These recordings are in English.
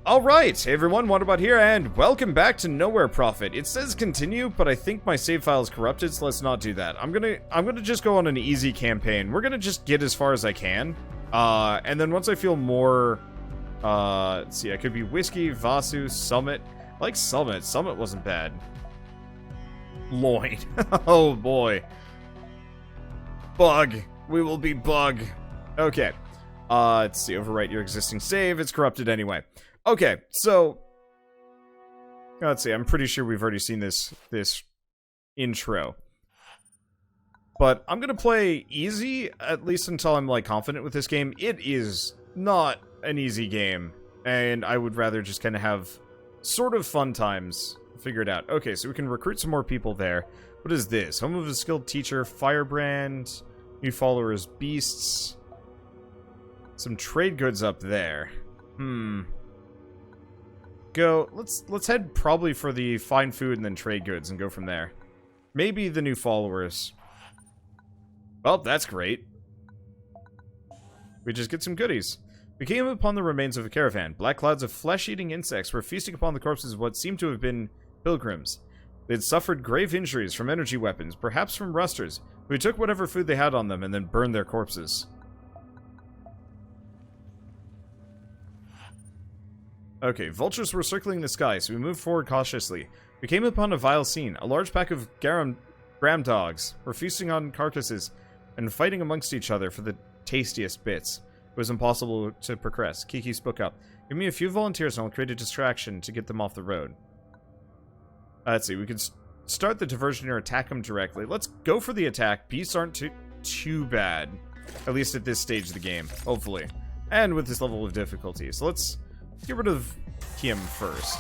Alright, hey everyone, Wanderbot here, and welcome back to Nowhere Prophet. It says continue, but I think my save file is corrupted, so let's not do that. I'm gonna just go on an easy campaign. We're gonna just get as far as I can. And then once I feel more, let's see, I could be Whiskey, Vasu, Summit. I like Summit. Summit wasn't bad. Loin. Oh boy. Bug. We will be Bug. Okay. Let's see, overwrite your existing save. It's corrupted anyway. Okay, so let's see. I'm pretty sure we've already seen this intro, but I'm gonna play easy at least until I'm like confident with this game. It is not an easy game, and I would rather just kind of have sort of fun times. Figure it out. Okay, so we can recruit some more people there. What is this? Home of a skilled teacher, firebrand, new followers, beasts, some trade goods up there. Let's head probably for the fine food and then trade goods and go from there. Maybe the new followers. Well, that's great. We just get some goodies. We came upon the remains of a caravan. Black clouds of flesh-eating insects were feasting upon the corpses of what seemed to have been pilgrims. They had suffered grave injuries from energy weapons, perhaps from rusters, who took whatever food they had on them and then burned their corpses. Okay, vultures were circling the sky, so we moved forward cautiously. We came upon a vile scene. A large pack of gram dogs were feasting on carcasses and fighting amongst each other for the tastiest bits. It was impossible to progress. Kiki spoke up. Give me a few volunteers and I'll create a distraction to get them off the road. Let's see, we could start the diversion or attack them directly. Let's go for the attack. Beasts aren't too bad. At least at this stage of the game, hopefully. And with this level of difficulty. So let's get rid of him first.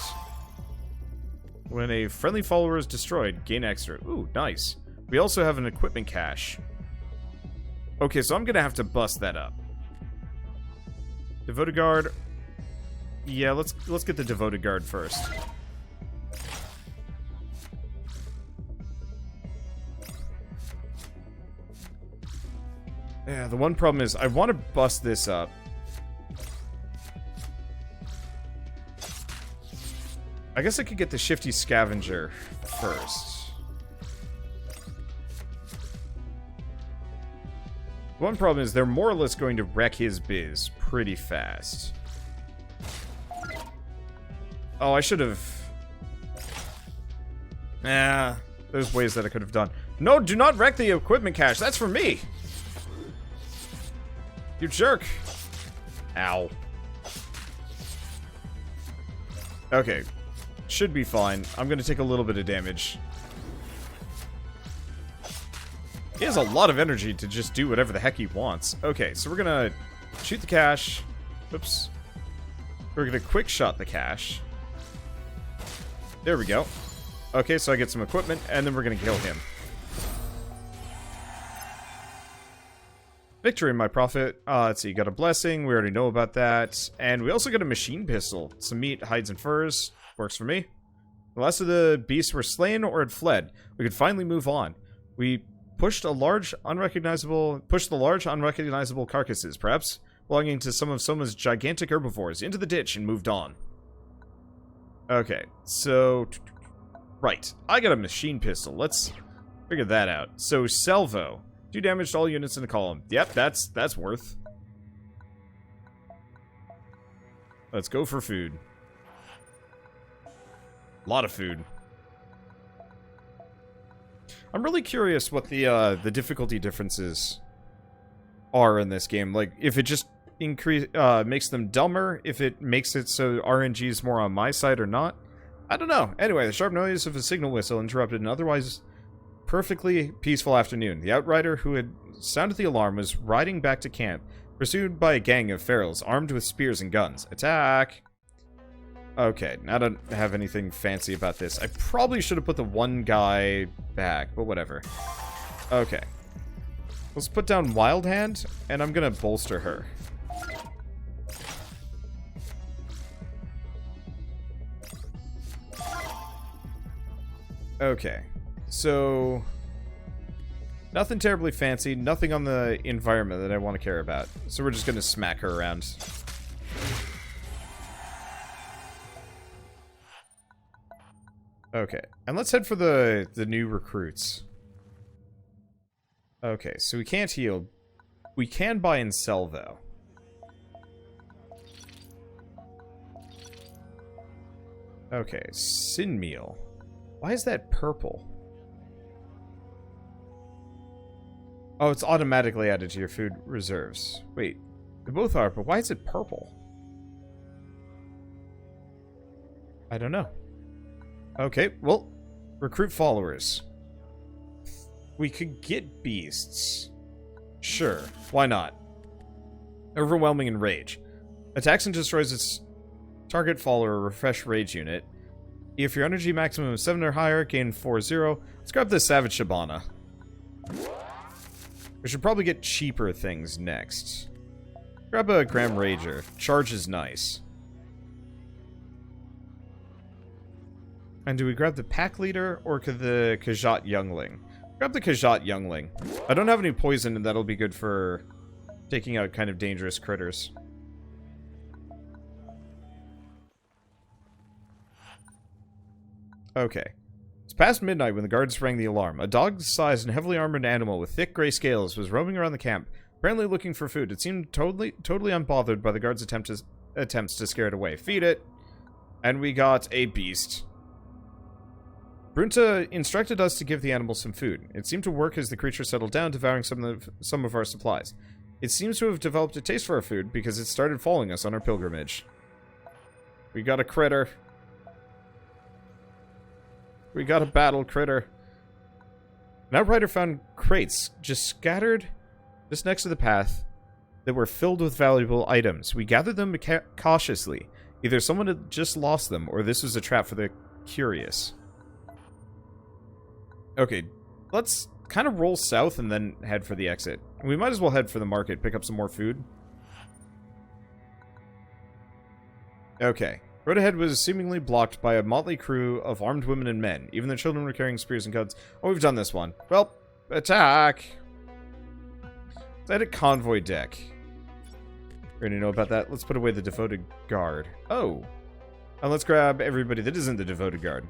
When a friendly follower is destroyed, gain extra. Ooh, nice. We also have an equipment cache. Okay, so I'm gonna have to bust that up. Devoted guard. Yeah, let's get the devoted guard first. Yeah, the one problem is I want to bust this up. I guess I could get the shifty scavenger first. One problem is they're more or less going to wreck his biz pretty fast. Oh, I should have... there's ways that I could have done. No, do not wreck the equipment cache. That's for me. You jerk. Ow. Okay. Should be fine. I'm going to take a little bit of damage. He has a lot of energy to just do whatever the heck he wants. Okay, so we're going to shoot the cache. Oops. We're going to quick shot the cache. There we go. Okay, so I get some equipment, and then we're going to kill him. Victory, my prophet. Let's see, got a blessing. We already know about that. And we also got a machine pistol. Some meat, hides, and furs. Works for me. The last of the beasts were slain or had fled. We could finally move on. We pushed the large, unrecognizable carcasses, perhaps belonging to some of Soma's gigantic herbivores, into the ditch and moved on. Okay, so... Right. I got a machine pistol. Let's figure that out. So, salvo. 2 damage to all units in the column. Yep, that's worth. Let's go for food. A lot of food. I'm really curious what the difficulty differences are in this game. Like, if it just makes them dumber, if it makes it so RNG is more on my side or not. I don't know. Anyway, the sharp noise of a signal whistle interrupted an otherwise perfectly peaceful afternoon. The outrider who had sounded the alarm was riding back to camp, pursued by a gang of ferals armed with spears and guns. Attack! Okay, I don't have anything fancy about this. I probably should have put the one guy back, but whatever. Okay. Let's put down Wild Hand, and I'm gonna bolster her. Okay. So... nothing terribly fancy, nothing on the environment that I want to care about. So we're just gonna smack her around. Okay, and let's head for the new recruits. Okay, so we can't heal. We can buy and sell, though. Okay, sin meal. Why is that purple? Oh, it's automatically added to your food reserves. Wait, they both are, but why is it purple? I don't know. Okay, well, recruit followers. We could get beasts. Sure, why not? Overwhelming in rage. Attacks and destroys its target follower, refresh rage unit. If your energy maximum is 7 or higher, gain 4-0. Let's grab the Savage Shabana. We should probably get cheaper things next. Grab a Gram Rager. Charge is nice. And do we grab the pack leader or the Khajiit Youngling? Grab the Khajiit Youngling. I don't have any poison, and that'll be good for taking out kind of dangerous critters. Okay. It's past midnight when the guards rang the alarm. A dog-sized and heavily armored animal with thick gray scales was roaming around the camp, apparently looking for food. It seemed totally unbothered by the guards' attempts to scare it away. Feed it! And we got a beast. Brunta instructed us to give the animal some food. It seemed to work as the creature settled down, devouring some of our supplies. It seems to have developed a taste for our food because it started following us on our pilgrimage. We got a critter. We got a battle critter. An outrider found crates just scattered just next to the path that were filled with valuable items. We gathered them cautiously. Either someone had just lost them, or this was a trap for the curious. Okay, let's kind of roll south and then head for the exit. We might as well head for the market, pick up some more food. Okay. Road ahead was seemingly blocked by a motley crew of armed women and men. Even the children were carrying spears and guns. Oh, we've done this one. Well, attack! Let's edit convoy deck. We already know about that. Let's put away the devoted guard. Oh. And let's grab everybody that isn't the devoted guard.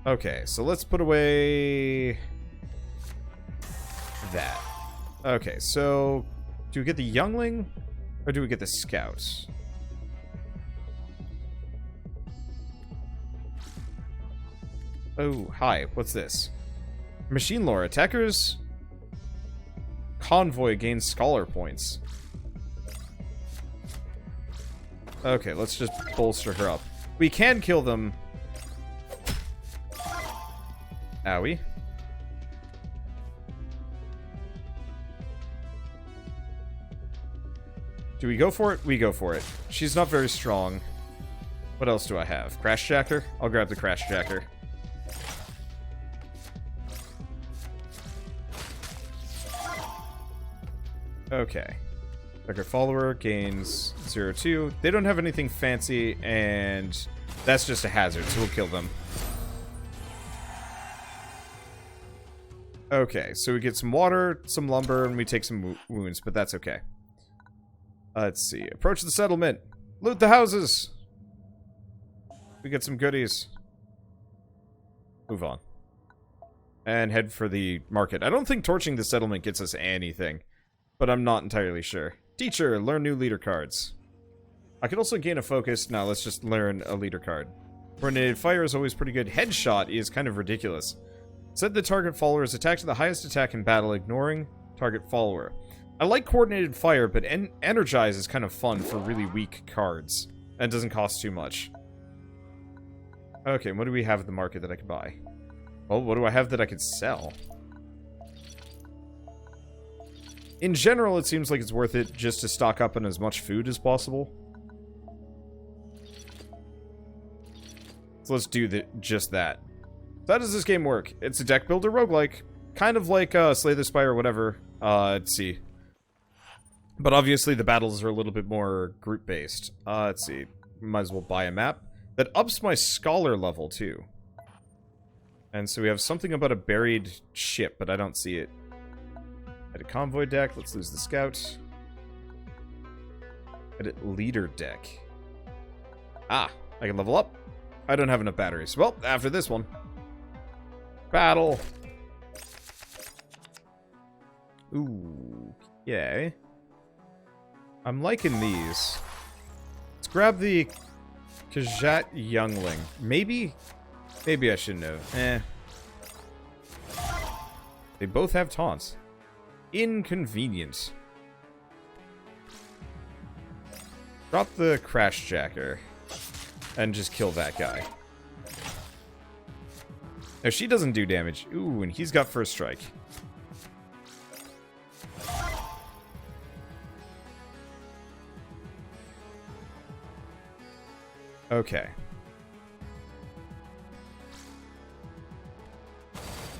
Okay, so let's put away that. Okay, so do we get the youngling or do we get the scouts? Oh, hi. What's this? Machine lore. Attackers convoy gains scholar points. Okay, let's just bolster her up. We can kill them. Owie. Do we go for it? We go for it. She's not very strong. What else do I have? Crash Jacker? I'll grab the Crash Jacker. Okay. Record follower gains 0-2. They don't have anything fancy, and that's just a hazard, so we'll kill them. Okay, so we get some water, some lumber, and we take some wounds, but that's okay. Let's see. Approach the settlement. Loot the houses. We get some goodies. Move on. And head for the market. I don't think torching the settlement gets us anything, but I'm not entirely sure. Teacher, learn new leader cards. I could also gain a focus. Now let's just learn a leader card. Coordinated fire is always pretty good. Headshot is kind of ridiculous. Set the target follower's attack to the highest attack in battle, ignoring target follower. I like coordinated fire, but energize is kind of fun for really weak cards. And doesn't cost too much. Okay, what do we have at the market that I could buy? Oh, what do I have that I could sell? In general, it seems like it's worth it just to stock up on as much food as possible. So let's do just that. So how does this game work? It's a deck builder roguelike. Kind of like Slay the Spire or whatever. Let's see. But obviously the battles are a little bit more group-based. Let's see. Might as well buy a map. That ups my scholar level, too. And so we have something about a buried ship, but I don't see it. At a convoy deck, let's lose the scout. Edit leader deck. Ah, I can level up. I don't have enough batteries. Well, after this one. Battle. Ooh, okay. I'm liking these. Let's grab the Kajat Youngling. Maybe I shouldn't have. They both have taunts. Inconvenient. Drop the Crash Jacker. And just kill that guy. No, she doesn't do damage. Ooh, and he's got first strike. Okay.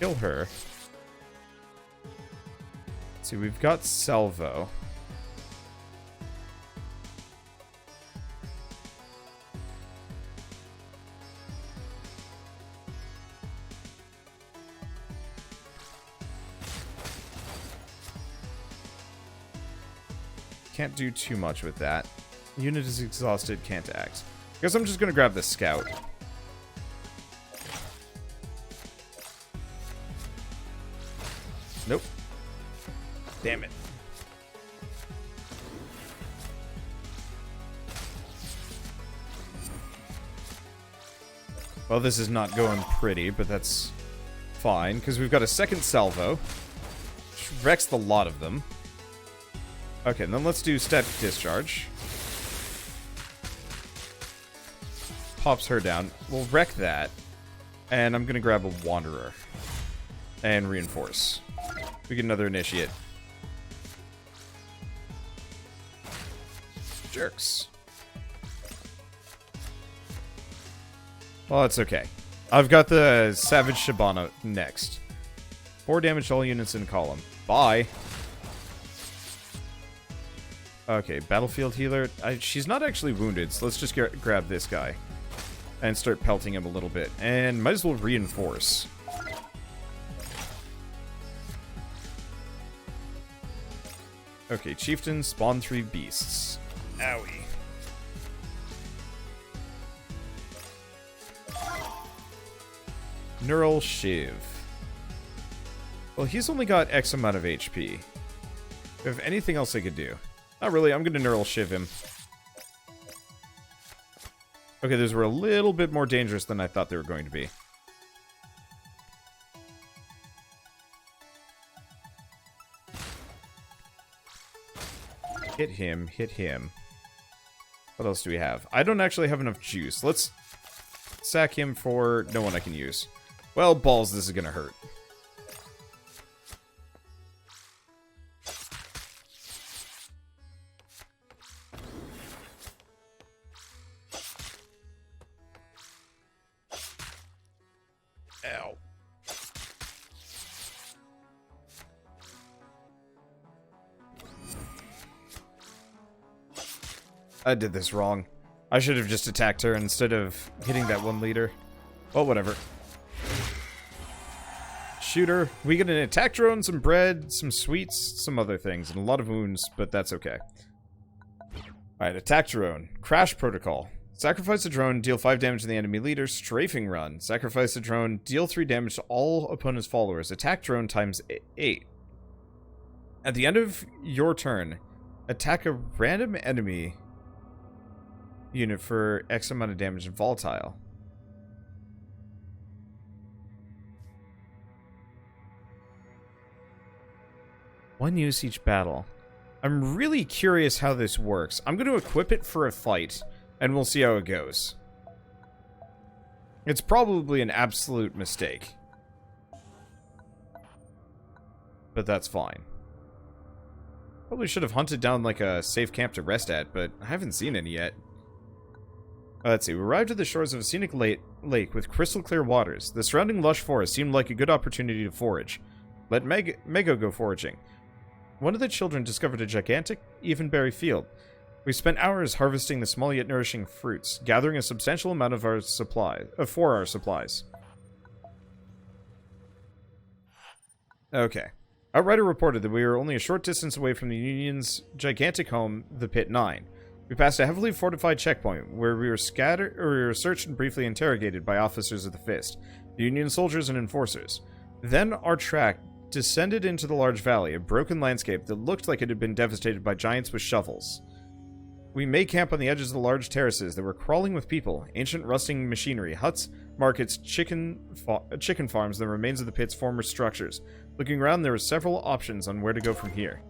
Kill her. Let's see, we've got Salvo. Can't do too much with that. Unit is exhausted, can't act. Guess I'm just gonna grab the scout. Nope. Damn it. Well, this is not going pretty, but that's fine, because we've got a second salvo, which wrecks the lot of them. Okay, and then let's do static discharge. Pops her down. We'll wreck that. And I'm gonna grab a Wanderer. And reinforce. We get another initiate. Jerks. Well, that's okay. I've got the Savage Shabana next. 4 damage to all units in column. Bye. Okay, battlefield healer. She's not actually wounded, so let's just grab this guy. And start pelting him a little bit. And might as well reinforce. Okay, Chieftain, spawn 3 beasts. Owie. Neural Shiv. Well, he's only got X amount of HP. Do you have anything else I could do? Not really, I'm gonna Neural Shiv him. Okay, those were a little bit more dangerous than I thought they were going to be. Hit him, hit him. What else do we have? I don't actually have enough juice. Let's sack him for no one I can use. Well, balls, this is gonna hurt. Ow. I did this wrong. I should have just attacked her instead of hitting that one leader. Well, whatever. Shoot her. We get an attack drone, some bread, some sweets, some other things, and a lot of wounds, but that's okay. Alright, attack drone. Crash protocol. Sacrifice a drone, deal 5 damage to the enemy leader. Strafing run. Sacrifice a drone, deal 3 damage to all opponent's followers. Attack drone times 8. At the end of your turn, attack a random enemy unit for X amount of damage and volatile. One use each battle. I'm really curious how this works. I'm going to equip it for a fight, and we'll see how it goes. It's probably an absolute mistake. But that's fine. Probably should have hunted down like a safe camp to rest at, but I haven't seen any yet. Let's see. We arrived at the shores of a scenic lake with crystal clear waters. The surrounding lush forest seemed like a good opportunity to forage. Let Mego go foraging. One of the children discovered a gigantic evenberry field. We spent hours harvesting the small yet nourishing fruits, gathering a substantial amount of our for our supplies. Okay. Outrider reported that we were only a short distance away from the Union's gigantic home, the Pit 9. We passed a heavily fortified checkpoint where we were searched and briefly interrogated by officers of the Fist, the Union soldiers and enforcers. Then our track descended into the large valley, a broken landscape that looked like it had been devastated by giants with shovels. We made camp on the edges of the large terraces that were crawling with people, ancient rusting machinery, huts, markets, chicken farms, and the remains of the pit's former structures. Looking around, there were several options on where to go from here.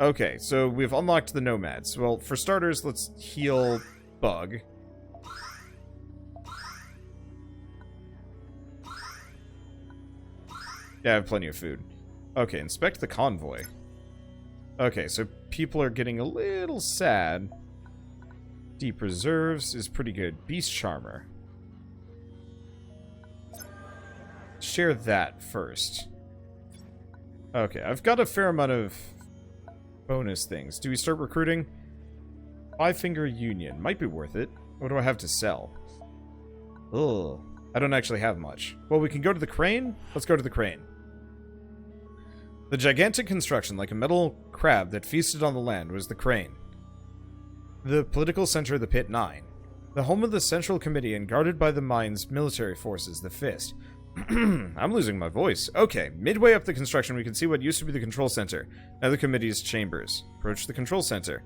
Okay, so we've unlocked the nomads. Well, for starters, let's heal Bug. Yeah, I have plenty of food. Okay, inspect the convoy. Okay, so people are getting a little sad. Deep Reserves is pretty good. Beast Charmer. Share that first. Okay, I've got a fair amount of bonus things. Do we start recruiting? Five-Finger Union. Might be worth it. What do I have to sell? Ugh. I don't actually have much. Well, we can go to the crane? Let's go to the crane. The gigantic construction, like a metal crab that feasted on the land, was the crane. The political center of the Pit 9. The home of the Central Committee and guarded by the mine's military forces, the Fist. I'm losing my voice. Okay, midway up the construction, we can see what used to be the control center. Now the committee's chambers. Approach the control center.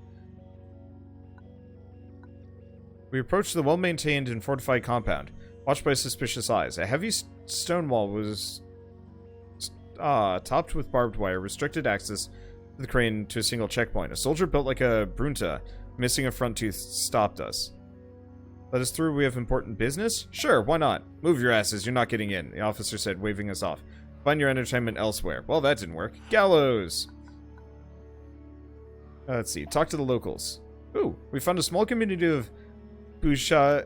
We approached the well-maintained and fortified compound, watched by suspicious eyes. A heavy stone wall was topped with barbed wire, restricted access to the crane to a single checkpoint. A soldier built like a Brunta, missing a front tooth, stopped us. Let us through, we have important business? Sure, why not? Move your asses, you're not getting in, the officer said, waving us off. Find your entertainment elsewhere. Well, that didn't work. Gallows! Let's see, talk to the locals. Ooh, we found a small community of Bujahatists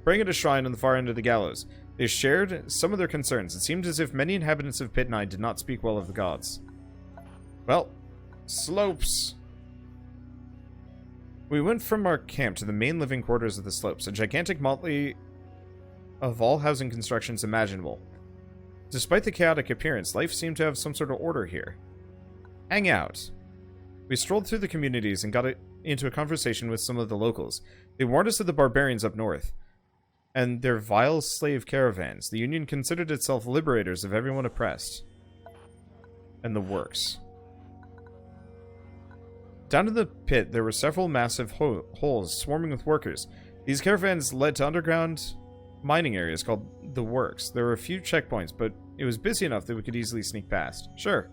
praying at a shrine on the far end of the gallows. They shared some of their concerns. It seemed as if many inhabitants of Pit 9 did not speak well of the gods. Well, slopes. We went from our camp to the main living quarters of the slopes, a gigantic motley of all housing constructions imaginable. Despite the chaotic appearance, life seemed to have some sort of order here. Hang out. We strolled through the communities and got into a conversation with some of the locals. They warned us of the barbarians up north and their vile slave caravans. The Union considered itself liberators of everyone oppressed. And the works. Down in the pit, there were several massive holes swarming with workers. These caravans led to underground mining areas called the Works. There were a few checkpoints, but it was busy enough that we could easily sneak past. Sure.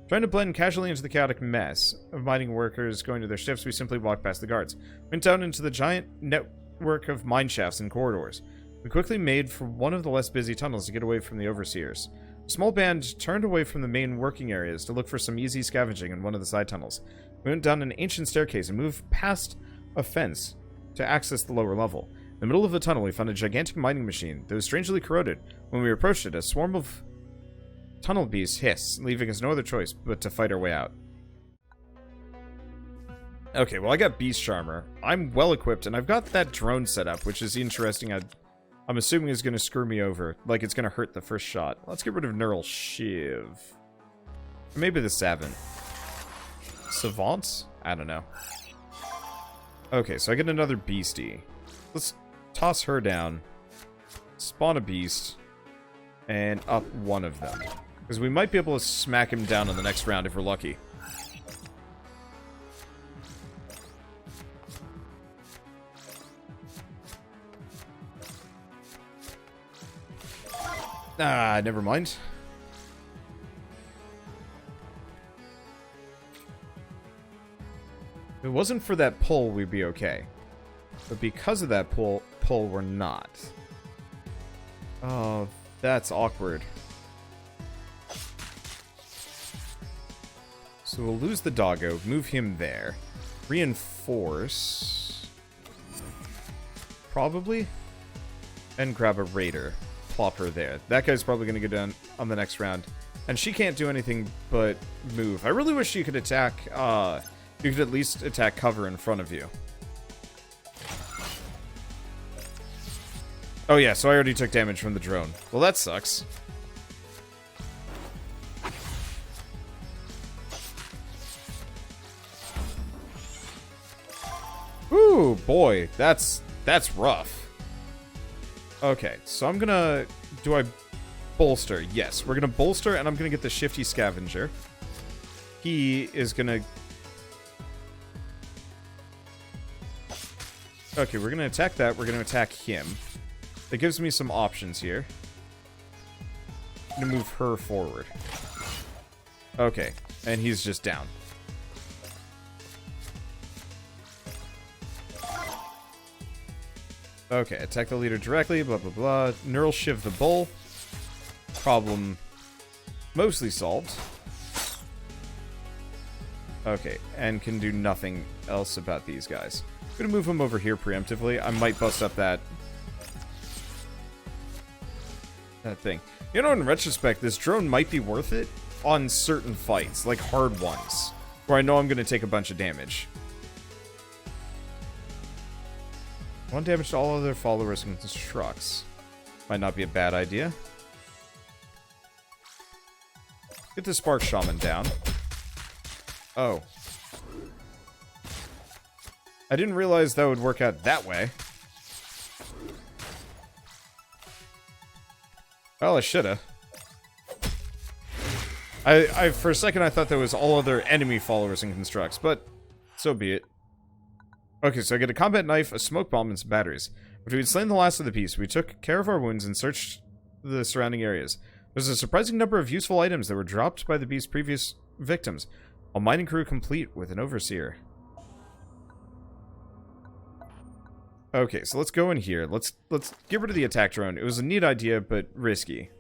Trying to blend casually into the chaotic mess of mining workers going to their shifts, we simply walked past the guards. Went down into the giant network of mine shafts and corridors. We quickly made for one of the less busy tunnels to get away from the overseers. A small band turned away from the main working areas to look for some easy scavenging in one of the side tunnels. We went down an ancient staircase and moved past a fence to access the lower level. In the middle of the tunnel, we found a gigantic mining machine that was strangely corroded. When we approached it, a swarm of tunnel beasts hissed, leaving us no other choice but to fight our way out. Okay, well, I got Beast Charmer. I'm well equipped, and I've got that drone set up, which is interesting. I'm assuming is going to screw me over, like it's going to hurt the first shot. Let's get rid of Neural Shiv. Or maybe the Savant. Savant? I don't know. Okay, so I get another beastie. Let's toss her down. Spawn a beast. And up one of them. Because we might be able to smack him down in the next round if we're lucky. Ah, never mind. If it wasn't for that pull, we'd be okay. But because of that pull, we're not. Oh, that's awkward. So we'll lose the doggo, move him there. Reinforce. Probably. And grab a raider. Plop her there. That guy's probably going to go down on the next round. And she can't do anything but move. I really wish she could attack, you could at least attack cover in front of you. Oh yeah, so I already took damage from the drone. Well, that sucks. Whew, boy, that's rough. Okay, so I'm gonna... Do I bolster? Yes, we're gonna bolster, and I'm gonna get the Shifty Scavenger. He is gonna... Okay, we're gonna attack that. We're gonna attack him. That gives me some options here. I'm gonna move her forward. Okay, and he's just down. Okay, attack the leader directly, blah, blah, blah. Neural Shiv the bull. Problem mostly solved. Okay, and can do nothing else about these guys. I'm gonna move him over here preemptively. I might bust up that thing. You know, in retrospect, this drone might be worth it on certain fights, like hard ones, where I know I'm gonna take a bunch of damage. 1 damage to all other followers and constructs. Might not be a bad idea. Get the Spark Shaman down. Oh. I didn't realize that would work out that way. Well, I shoulda. I for a second I thought there was all other enemy followers and constructs, but so be it. Okay, so I get a combat knife, a smoke bomb, and some batteries. After we'd slain the last of the piece, we took care of our wounds and searched the surrounding areas. There's a surprising number of useful items that were dropped by the beast's previous victims. A mining crew complete with an overseer. Okay, so let's go in here. Let's get rid of the attack drone. It was a neat idea, but risky.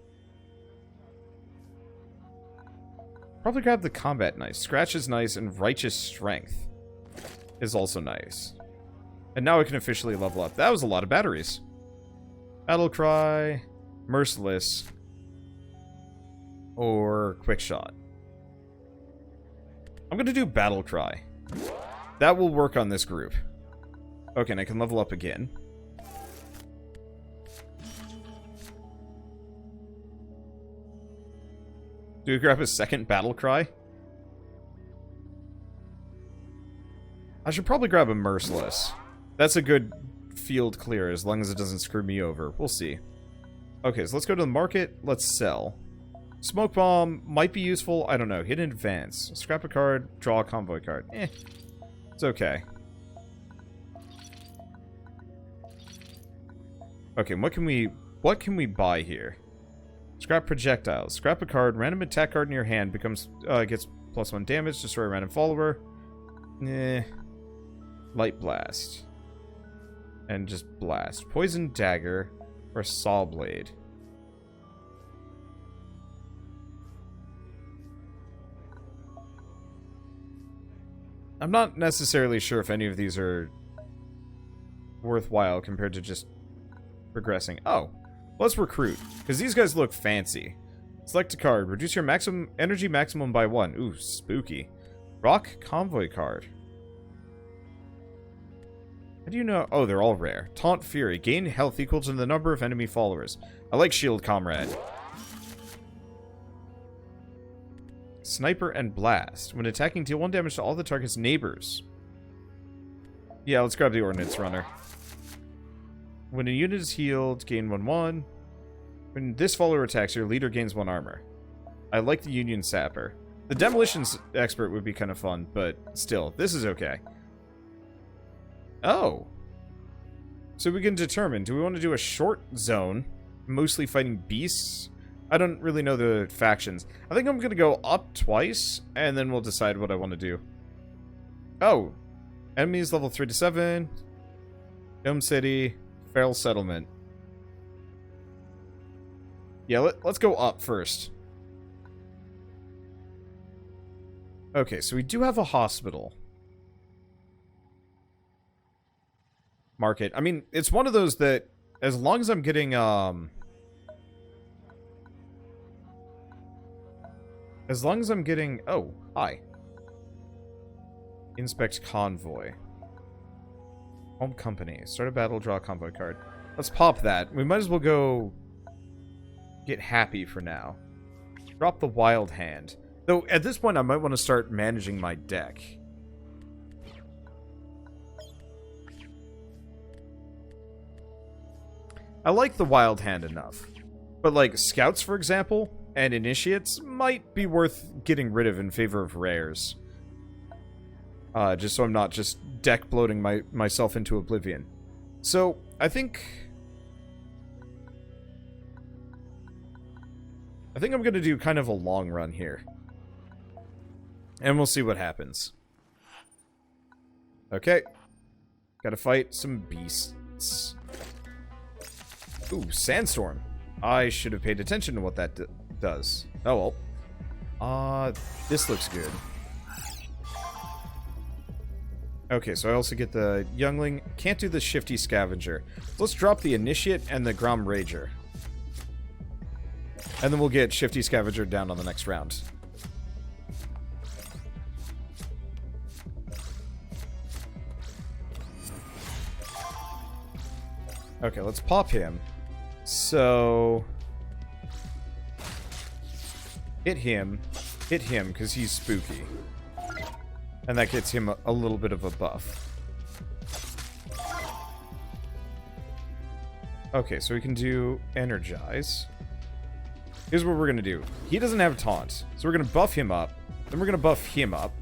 Probably grab the combat knife. Scratch is nice, and righteous strength is also nice. And now I can officially level up. That was a lot of batteries. Battle Cry, Merciless, or Quick Shot. I'm gonna do Battle Cry. That will work on this group. Okay, and I can level up again. Do we grab a second Battle Cry? I should probably grab a Merciless. That's a good field clear, as long as it doesn't screw me over. We'll see. Okay, so let's go to the market. Let's sell. Smoke Bomb might be useful. I don't know. Hit in advance. Scrap a card. Draw a convoy card. It's okay. Okay, what can we buy here? Scrap projectiles. Scrap a card. Random attack card in your hand becomes gets +1 damage. Destroy a random follower. Light blast. And just blast. Poison dagger or saw blade. I'm not necessarily sure if any of these are worthwhile compared to just progressing. Oh, let's recruit, because these guys look fancy. Select a card. Reduce your maximum energy maximum by 1. Ooh, spooky. Rock convoy card. How do you know? Oh, they're all rare. Taunt Fury. Gain health equal to the number of enemy followers. I like Shield Comrade. Sniper and Blast. When attacking, deal 1 damage to all the target's neighbors. Yeah, let's grab the Ordnance Runner. When a unit is healed, gain 1/1. When this follower attacks, your leader gains 1 armor. I like the Union Sapper. The Demolitions Expert would be kind of fun, but still, this is okay. Oh. So we can determine, do we want to do a short zone, mostly fighting beasts? I don't really know the factions. I think I'm going to go up twice, and then we'll decide what I want to do. Oh. Enemies level 3 to 7. Dome City. Feral Settlement. Yeah, let's go up first. Okay, so we do have a hospital. Market. I mean, it's one of those that, as long as I'm getting, as long as I'm getting... Oh, hi. Inspect Convoy. Home Company. Start a battle, draw a convoy card. Let's pop that. We might as well go get happy for now. Drop the Wild Hand. Though, at this point, I might want to start managing my deck. I like the Wild Hand enough. But, like, Scouts, for example, and Initiates might be worth getting rid of in favor of Rares. Just so I'm not just deck bloating myself into oblivion. So, I think I'm going to do kind of a long run here. And we'll see what happens. Okay. Gotta fight some beasts. Ooh, Sandstorm. I should have paid attention to what that does. Oh well. This looks good. Okay, so I also get the Youngling. Can't do the Shifty Scavenger. Let's drop the Initiate and the Grom Rager. And then we'll get Shifty Scavenger down on the next round. Okay, let's pop him. So... Hit him, because he's spooky. And that gets him a little bit of a buff. Okay, so we can do Energize. Here's what we're going to do. He doesn't have Taunt, so we're going to buff him up. Then we're going to buff him up.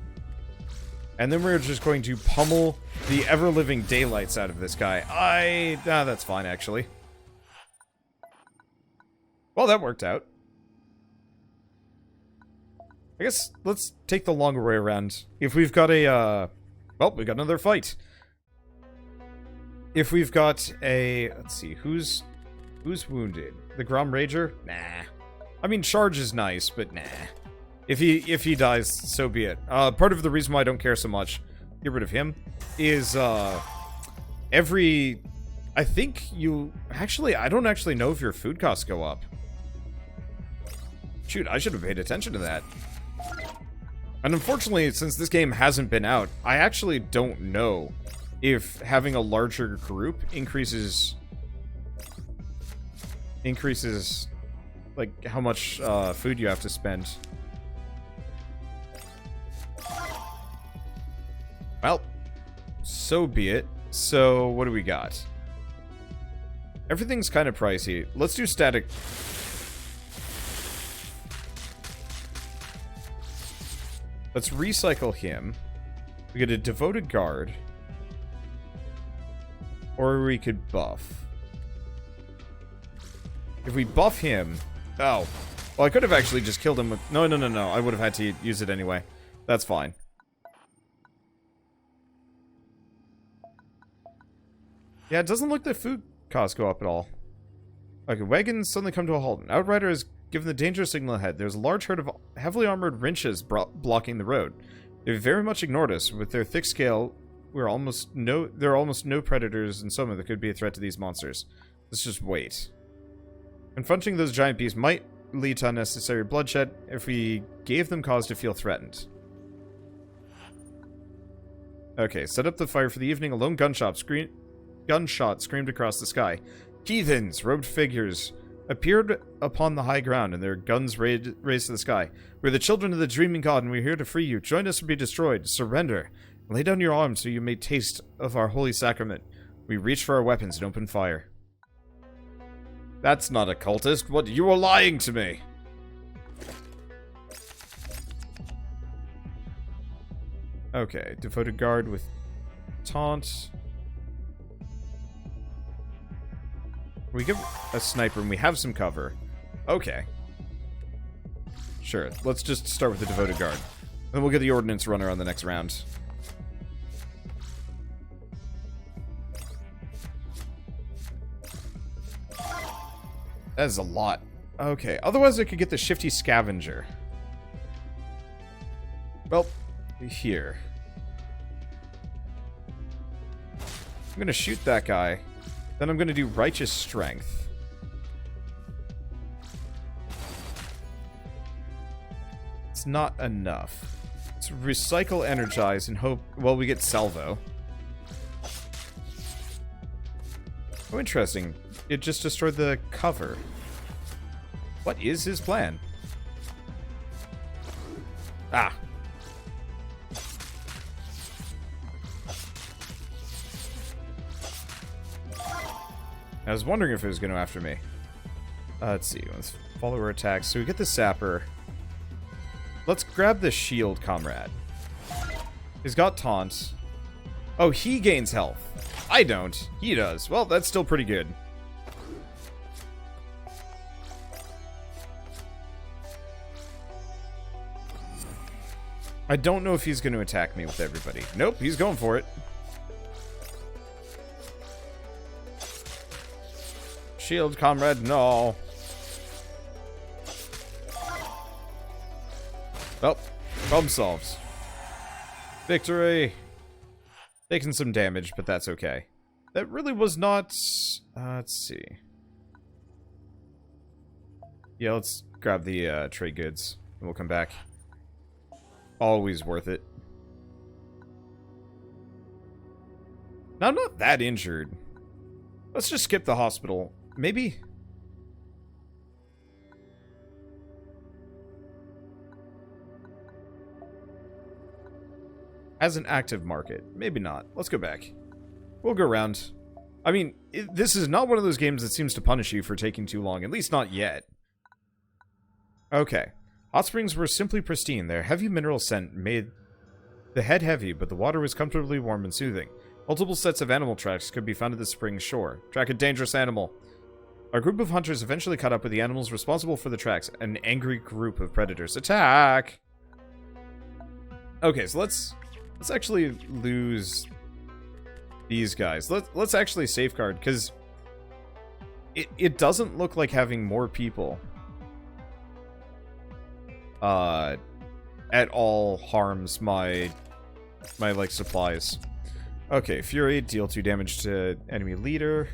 And then we're just going to pummel the ever-living daylights out of this guy. That's fine, actually. Well, that worked out. I guess let's take the longer way around. If we've got a, well, we got another fight. If we've got a, let's see, who's wounded? The Grom Rager? Nah. I mean, Charge is nice, but nah. If he dies, so be it. Part of the reason why I don't care so much, get rid of him, is, I think I don't actually know if your food costs go up. Shoot, I should have paid attention to that. And unfortunately, since this game hasn't been out, I actually don't know if having a larger group increases, like, how much food you have to spend. Well, so be it. So, what do we got? Everything's kind of pricey. Let's do static. Let's recycle him. We get a Devoted Guard. Or we could buff. If we buff him... Oh. Well, I could have actually just killed him with... No. I would have had to use it anyway. That's fine. Yeah, it doesn't look like food costs go up at all. Okay, wagons suddenly come to a halt. An outrider is given the danger signal ahead. There's a large herd of heavily armored wrenches blocking the road. They've very much ignored us. With their thick scale, there are almost no predators in summer that could be a threat to these monsters. Let's just wait. Confronting those giant beasts might lead to unnecessary bloodshed if we gave them cause to feel threatened. Okay, set up the fire for the evening. A lone gunshot screamed across the sky. Heathens, robed figures, appeared upon the high ground, and their guns raised to the sky. We're the children of the dreaming god, and we're here to free you. Join us or be destroyed. Surrender. Lay down your arms so you may taste of our holy sacrament. We reach for our weapons and open fire. That's not a cultist. What? You are lying to me. Okay, Devoted Guard with Taunt. We get a sniper and we have some cover. Okay. Sure, let's just start with the Devoted Guard. Then we'll get the Ordnance Runner on the next round. That is a lot. Okay, otherwise I could get the Shifty Scavenger. Well, here. I'm gonna shoot that guy. Then I'm gonna do Righteous Strength. It's not enough. Let's recycle Energize and hope... Well, we get Salvo. Oh, interesting. It just destroyed the cover. What is his plan? Ah. I was wondering if it was going to after me. Let's see. Let's follower attacks. So we get the sapper. Let's grab the shield comrade. He's got taunts. Oh, he gains health. I don't. He does. Well, that's still pretty good. I don't know if he's going to attack me with everybody. Nope, he's going for it. Shield comrade, no. Well, problem solved. Victory. Taking some damage, but that's okay. That really was not... let's see. Yeah, let's grab the trade goods, and we'll come back. Always worth it. Now, I'm not that injured. Let's just skip the hospital. Maybe... as an active market. Maybe not. Let's go back. We'll go around. I mean, this is not one of those games that seems to punish you for taking too long. At least not yet. Okay. Hot springs were simply pristine. Their heavy mineral scent made the head heavy, but the water was comfortably warm and soothing. Multiple sets of animal tracks could be found at the spring's shore. Track a dangerous animal. Our group of hunters eventually caught up with the animals responsible for the tracks. An angry group of predators. Attack! Okay, so let's actually lose these guys. Let's actually safeguard, because it doesn't look like having more people at all harms my like supplies. Okay, Fury, deal 2 damage to enemy leader.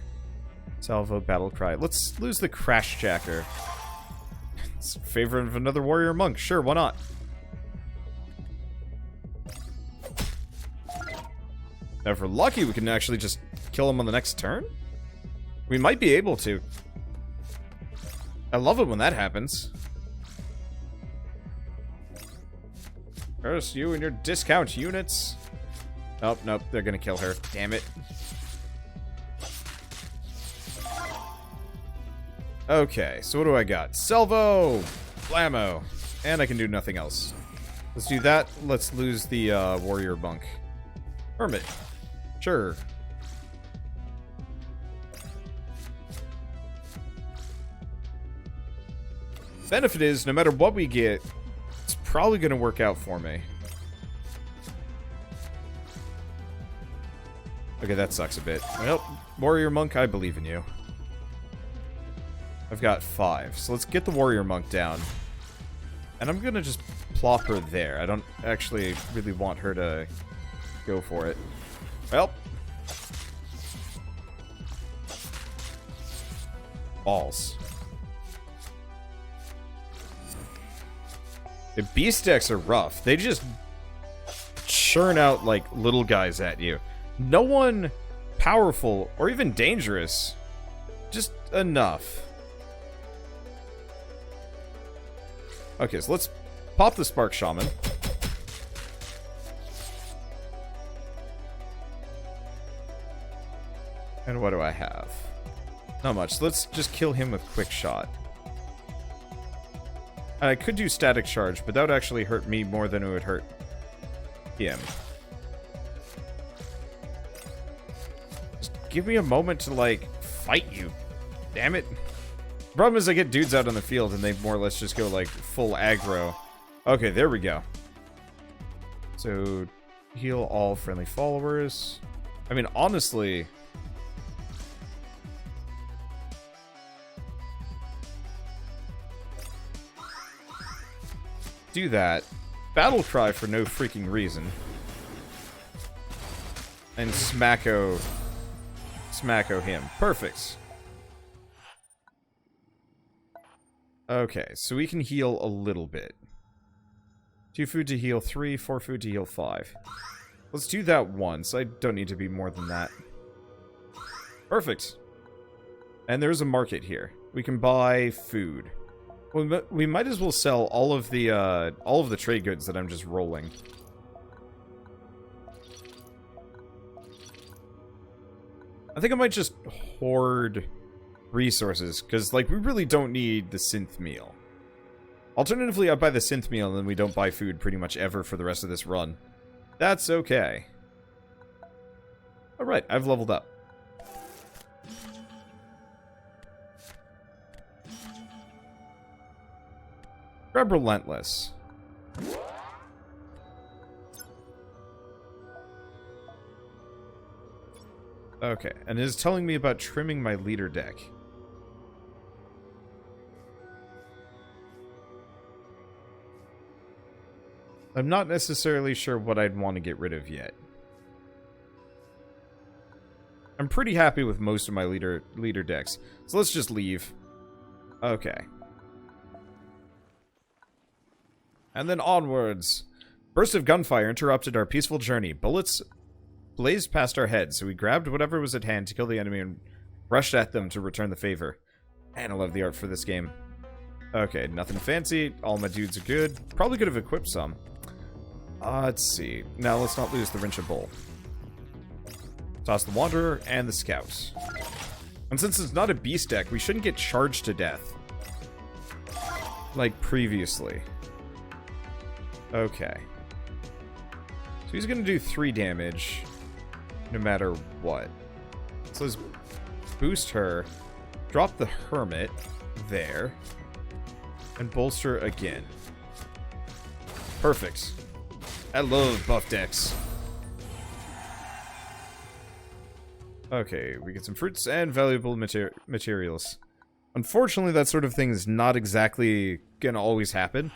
Salvo, battle cry. Let's lose the Crash Jacker. It's in favor of another warrior monk. Sure, why not? Now, if we're lucky, we can actually just kill him on the next turn? We might be able to. I love it when that happens. Curse you and your discount units. Nope, nope, they're gonna kill her. Damn it. Okay, so what do I got? Salvo! Blammo! And I can do nothing else. Let's do that. Let's lose the warrior monk. Hermit. Sure. Benefit is, no matter what we get, it's probably going to work out for me. Okay, that sucks a bit. Well, warrior monk, I believe in you. I've got 5, so let's get the warrior monk down. And I'm going to just plop her there. I don't actually really want her to go for it. Well. Balls. The beast decks are rough. They just churn out, like, little guys at you. No one powerful or even dangerous. Just enough. Okay, so let's pop the Spark Shaman. And what do I have? Not much. Let's just kill him with Quick Shot. I could do Static Charge, but that would actually hurt me more than it would hurt him. Just give me a moment to, like, fight you. Damn it. The problem is I get dudes out on the field and they more or less just go, like, full aggro. Okay, there we go. So, heal all friendly followers. I mean, honestly... do that. Battle cry for no freaking reason. And smacko him. Perfect. Okay, so we can heal a little bit. 2 food to heal 3, 4 food to heal 5. Let's do that once. I don't need to be more than that. Perfect. And there's a market here. We can buy food. We might as well sell all of the trade goods that I'm just rolling. I think I might just hoard resources, because, like, we really don't need the synth meal. Alternatively, I buy the synth meal and then we don't buy food pretty much ever for the rest of this run. That's okay. Alright, I've leveled up. Grab Relentless. Okay, and it is telling me about trimming my leader deck. I'm not necessarily sure what I'd want to get rid of yet. I'm pretty happy with most of my leader decks, so let's just leave. Okay. And then onwards. Burst of gunfire interrupted our peaceful journey. Bullets blazed past our heads, so we grabbed whatever was at hand to kill the enemy and rushed at them to return the favor. Man, I love the art for this game. Okay, nothing fancy. All my dudes are good. Probably could have equipped some. Let's see. Now let's not lose the Wrench of Bull. Toss the Wanderer and the Scout. And since it's not a beast deck, we shouldn't get charged to death. Like previously. Okay. So he's gonna do 3 damage. No matter what. So let's boost her. Drop the Hermit. There. And bolster again. Perfect. I love buff decks. Okay, we get some fruits and valuable materials. Unfortunately, that sort of thing is not exactly gonna always happen.